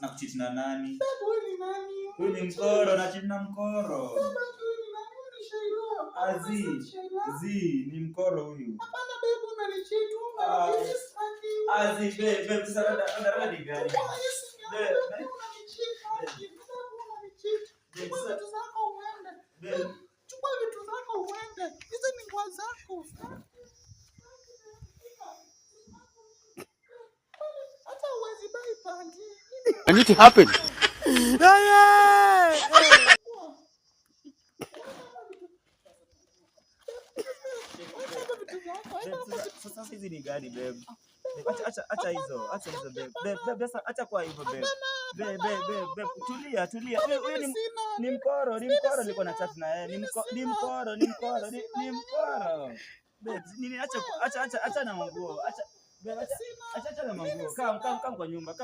Nakuchiti na nani? Huyu ni mkoro, nachiti na mkoro. Ni mkoro huyu. Hapana babe, unanichiti. Babe, sasa ndarudi gani? Chukua vitu zako uende. Hizi ni nguo zako. Hata uwezi buy panty. And it happened. Sasa hizi ni gani babe? Acha hizo babe. Sasa acha kwa hivyo babe. Babe, tulia. Huyu ni mkoro, niko na chat na yeye. Ni mkoro. Babe, nini acha na manguo. Acha na manguo. Kaa kwa nyumba.